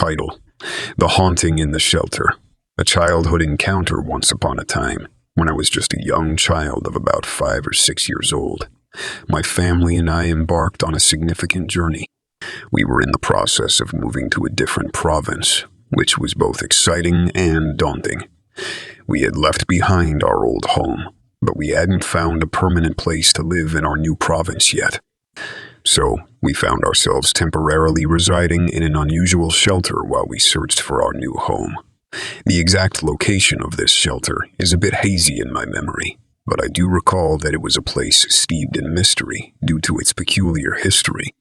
Title: The Haunting in the Shelter. A childhood encounter once upon a time, when I was just a young child of about 5 or 6 years old. My family and I embarked on a significant journey. We were in the process of moving to a different province, which was both exciting and daunting. We had left behind our old home, but we hadn't found a permanent place to live in our new province yet. So, we found ourselves temporarily residing in an unusual shelter while we searched for our new home. The exact location of this shelter is a bit hazy in my memory, but I do recall that it was a place steeped in mystery due to its peculiar history.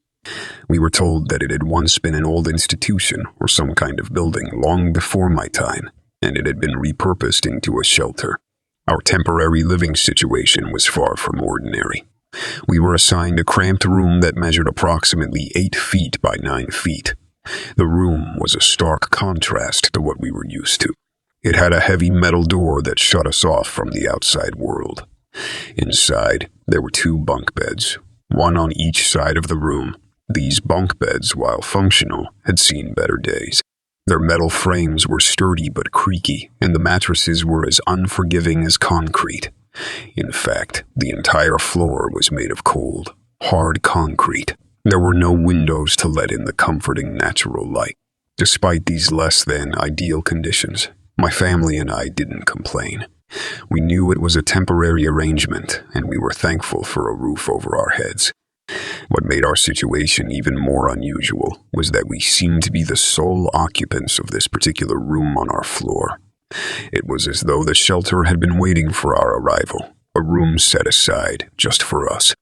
We were told that it had once been an old institution or some kind of building long before my time, and it had been repurposed into a shelter. Our temporary living situation was far from ordinary. We were assigned a cramped room that measured approximately 8 feet by 9 feet. The room was a stark contrast to what we were used to. It had a heavy metal door that shut us off from the outside world. Inside, there were 2 bunk beds, one on each side of the room. These bunk beds, while functional, had seen better days. Their metal frames were sturdy but creaky, and the mattresses were as unforgiving as concrete. In fact, the entire floor was made of cold, hard concrete. There were no windows to let in the comforting natural light. Despite these less-than-ideal conditions, my family and I didn't complain. We knew it was a temporary arrangement, and we were thankful for a roof over our heads. What made our situation even more unusual was that we seemed to be the sole occupants of this particular room on our floor. It was as though the shelter had been waiting for our arrival, a room set aside just for us.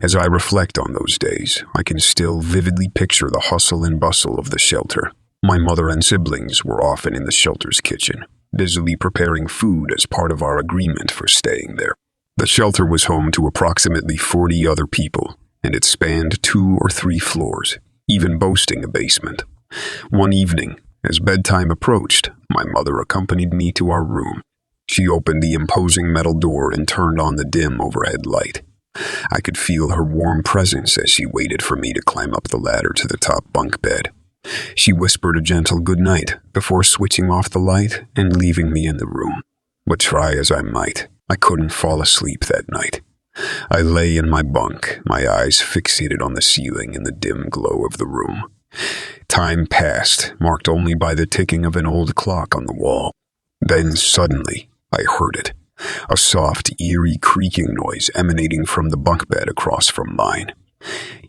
As I reflect on those days, I can still vividly picture the hustle and bustle of the shelter. My mother and siblings were often in the shelter's kitchen, busily preparing food as part of our agreement for staying there. The shelter was home to approximately 40 other people, and it spanned 2 or 3 floors, even boasting a basement. One evening, as bedtime approached, my mother accompanied me to our room. She opened the imposing metal door and turned on the dim overhead light. I could feel her warm presence as she waited for me to climb up the ladder to the top bunk bed. She whispered a gentle good night before switching off the light and leaving me in the room. But try as I might, I couldn't fall asleep that night. I lay in my bunk, my eyes fixated on the ceiling and the dim glow of the room. Time passed, marked only by the ticking of an old clock on the wall. Then suddenly, I heard it. A soft, eerie creaking noise emanating from the bunk bed across from mine.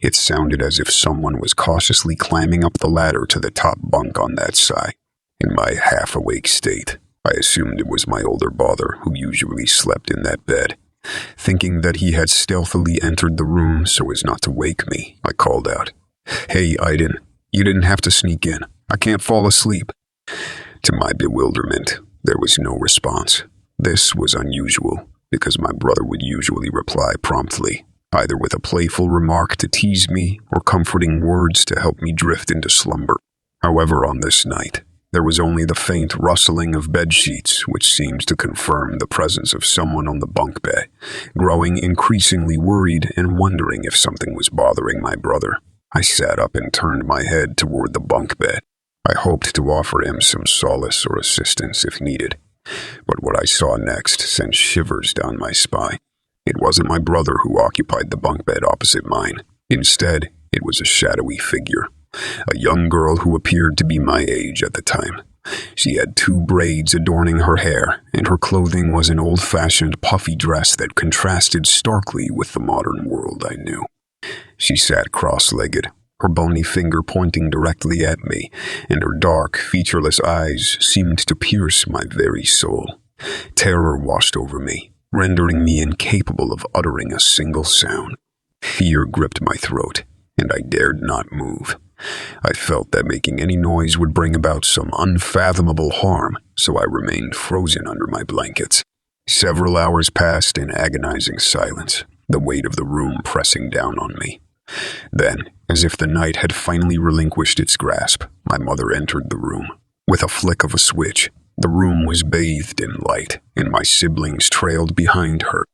It sounded as if someone was cautiously climbing up the ladder to the top bunk on that side. In my half-awake state, I assumed it was my older brother who usually slept in that bed. Thinking that he had stealthily entered the room so as not to wake me, I called out, "Hey, Aiden, you didn't have to sneak in. I can't fall asleep." To my bewilderment, there was no response. This was unusual, because my brother would usually reply promptly, either with a playful remark to tease me or comforting words to help me drift into slumber. However, on this night, there was only the faint rustling of bed sheets, which seemed to confirm the presence of someone on the bunk bed. Growing increasingly worried and wondering if something was bothering my brother, I sat up and turned my head toward the bunk bed. I hoped to offer him some solace or assistance if needed. But what I saw next sent shivers down my spine. It wasn't my brother who occupied the bunk bed opposite mine. Instead, it was a shadowy figure. A young girl who appeared to be my age at the time. She had 2 braids adorning her hair, and her clothing was an old-fashioned puffy dress that contrasted starkly with the modern world I knew. She sat cross-legged, her bony finger pointing directly at me, and her dark, featureless eyes seemed to pierce my very soul. Terror washed over me, rendering me incapable of uttering a single sound. Fear gripped my throat, and I dared not move. I felt that making any noise would bring about some unfathomable harm, so I remained frozen under my blankets. Several hours passed in agonizing silence, the weight of the room pressing down on me. Then, as if the night had finally relinquished its grasp, my mother entered the room. With a flick of a switch, the room was bathed in light, and my siblings trailed behind her.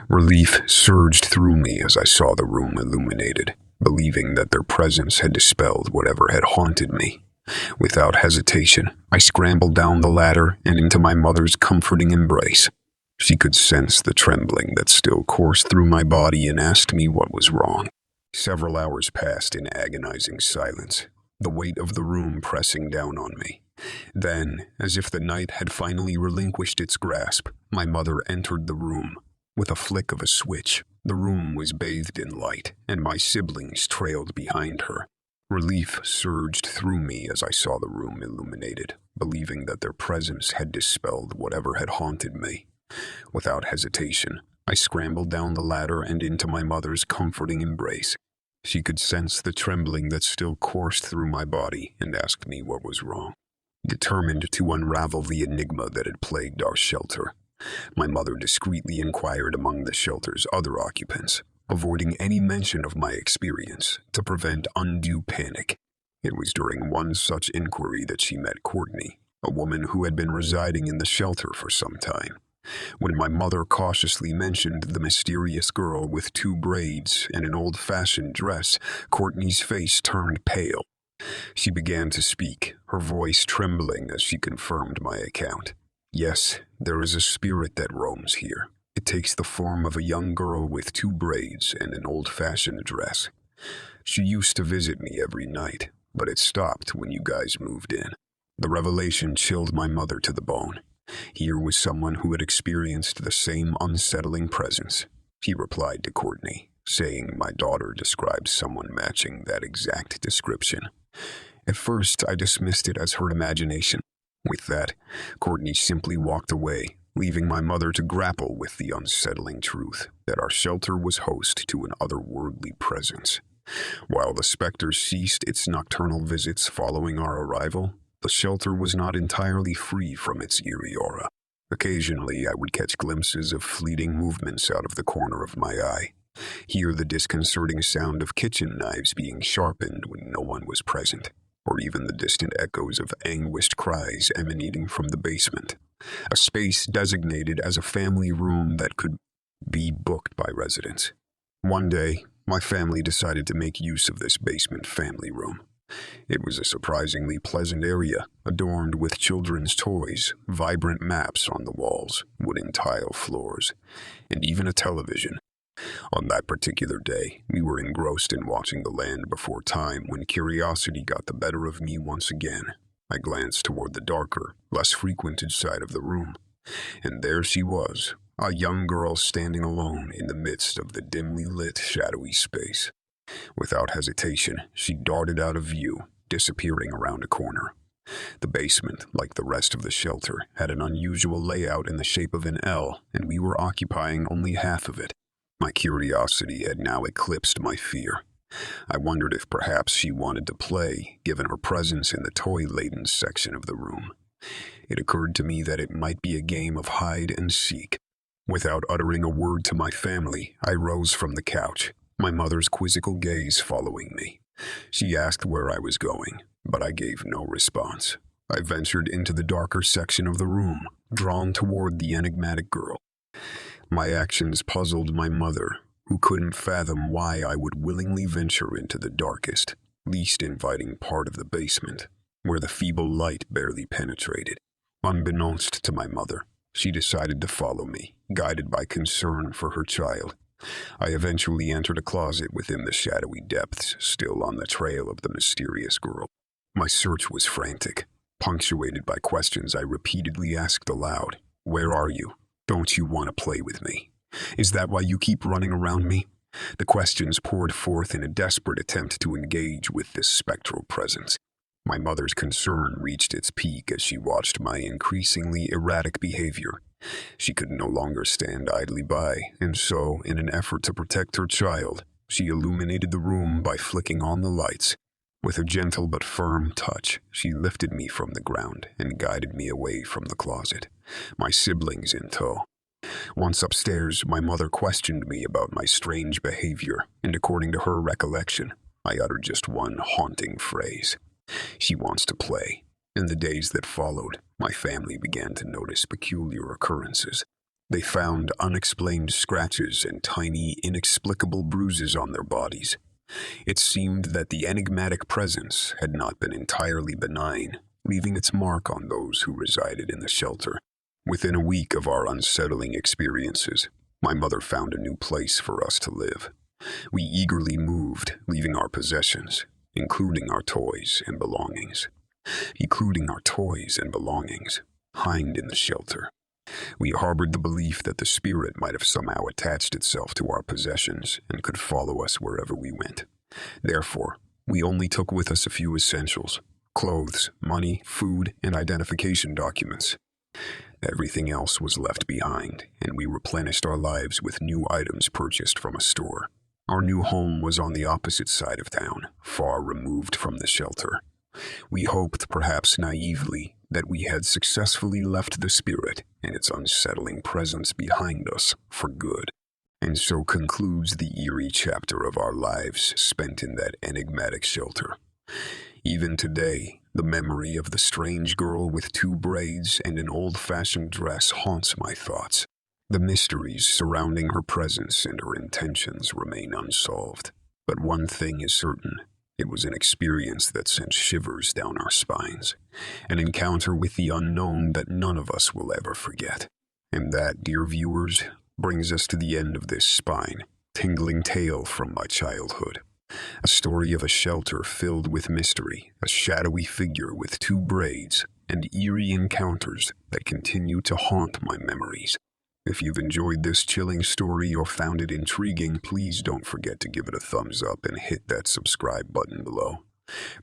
Relief surged through me as I saw the room illuminated, believing that their presence had dispelled whatever had haunted me. Without hesitation, I scrambled down the ladder and into my mother's comforting embrace. She could sense the trembling that still coursed through my body and asked me what was wrong. Several hours passed in agonizing silence, the weight of the room pressing down on me. Then, as if the night had finally relinquished its grasp, my mother entered the room. With a flick of a switch, the room was bathed in light, and my siblings trailed behind her. Relief surged through me as I saw the room illuminated, believing that their presence had dispelled whatever had haunted me. Without hesitation, I scrambled down the ladder and into my mother's comforting embrace. She could sense the trembling that still coursed through my body and asked me what was wrong. Determined to unravel the enigma that had plagued our shelter, my mother discreetly inquired among the shelter's other occupants, avoiding any mention of my experience to prevent undue panic. It was during one such inquiry that she met Courtney, a woman who had been residing in the shelter for some time. When my mother cautiously mentioned the mysterious girl with 2 braids and an old-fashioned dress, Courtney's face turned pale. She began to speak, her voice trembling as she confirmed my account. Yes, there is a spirit that roams here. It takes the form of a young girl with 2 braids and an old-fashioned dress. She used to visit me every night, but it stopped when you guys moved in. The revelation chilled my mother to the bone. Here was someone who had experienced the same unsettling presence. He replied to Courtney, saying my daughter described someone matching that exact description. At first, I dismissed it as her imagination. With that, Courtney simply walked away, leaving my mother to grapple with the unsettling truth that our shelter was host to an otherworldly presence. While the specter ceased its nocturnal visits following our arrival, the shelter was not entirely free from its eerie aura. Occasionally, I would catch glimpses of fleeting movements out of the corner of my eye, hear the disconcerting sound of kitchen knives being sharpened when no one was present, or even the distant echoes of anguished cries emanating from the basement, a space designated as a family room that could be booked by residents. One day, my family decided to make use of this basement family room. It was a surprisingly pleasant area, adorned with children's toys, vibrant maps on the walls, wooden tile floors, and even a television. On that particular day, we were engrossed in watching The Land Before Time when curiosity got the better of me once again. I glanced toward the darker, less frequented side of the room, and there she was, a young girl standing alone in the midst of the dimly lit, shadowy space. Without hesitation, she darted out of view, disappearing around a corner. The basement, like the rest of the shelter, had an unusual layout in the shape of an L, and we were occupying only half of it. My curiosity had now eclipsed my fear. I wondered if perhaps she wanted to play, given her presence in the toy-laden section of the room. It occurred to me that it might be a game of hide and seek. Without uttering a word to my family, I rose from the couch, my mother's quizzical gaze following me. She asked where I was going, but I gave no response. I ventured into the darker section of the room, drawn toward the enigmatic girl. My actions puzzled my mother, who couldn't fathom why I would willingly venture into the darkest, least inviting part of the basement, where the feeble light barely penetrated. Unbeknownst to my mother, she decided to follow me, guided by concern for her child. I eventually entered a closet within the shadowy depths, still on the trail of the mysterious girl. My search was frantic, punctuated by questions I repeatedly asked aloud. Where are you? Don't you want to play with me? Is that why you keep running around me? The questions poured forth in a desperate attempt to engage with this spectral presence. My mother's concern reached its peak as she watched my increasingly erratic behavior. She could no longer stand idly by, and so, in an effort to protect her child, she illuminated the room by flicking on the lights. With a gentle but firm touch, she lifted me from the ground and guided me away from the closet, my siblings in tow. Once upstairs, my mother questioned me about my strange behavior, and according to her recollection, I uttered just one haunting phrase. She wants to play. In the days that followed, my family began to notice peculiar occurrences. They found unexplained scratches and tiny, inexplicable bruises on their bodies. It seemed that the enigmatic presence had not been entirely benign, leaving its mark on those who resided in the shelter. Within a week of our unsettling experiences, my mother found a new place for us to live. We eagerly moved, leaving our possessions, including our toys and belongings, behind in the shelter. We harbored the belief that the spirit might have somehow attached itself to our possessions and could follow us wherever we went. Therefore, we only took with us a few essentials: clothes, money, food, and identification documents. Everything else was left behind, and we replenished our lives with new items purchased from a store. Our new home was on the opposite side of town, far removed from the shelter. We hoped, perhaps naively, that we had successfully left the spirit and its unsettling presence behind us for good. And so concludes the eerie chapter of our lives spent in that enigmatic shelter. Even today, the memory of the strange girl with 2 braids and an old-fashioned dress haunts my thoughts. The mysteries surrounding her presence and her intentions remain unsolved. But one thing is certain: it was an experience that sent shivers down our spines, an encounter with the unknown that none of us will ever forget. And that, dear viewers, brings us to the end of this spine-tingling tale from my childhood. A story of a shelter filled with mystery, a shadowy figure with 2 braids, and eerie encounters that continue to haunt my memories. If you've enjoyed this chilling story or found it intriguing, please don't forget to give it a thumbs up and hit that subscribe button below.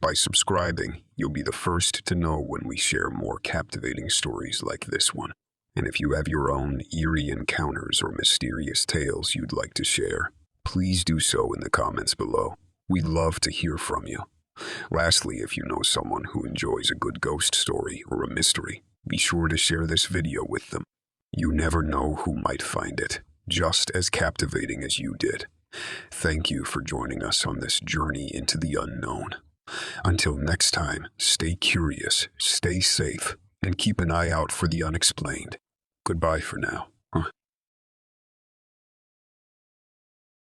By subscribing, you'll be the first to know when we share more captivating stories like this one. And if you have your own eerie encounters or mysterious tales you'd like to share, please do so in the comments below. We'd love to hear from you. Lastly, if you know someone who enjoys a good ghost story or a mystery, be sure to share this video with them. You never know who might find it just as captivating as you did. Thank you for joining us on this journey into the unknown. Until next time, stay curious, stay safe, and keep an eye out for the unexplained. Goodbye for now.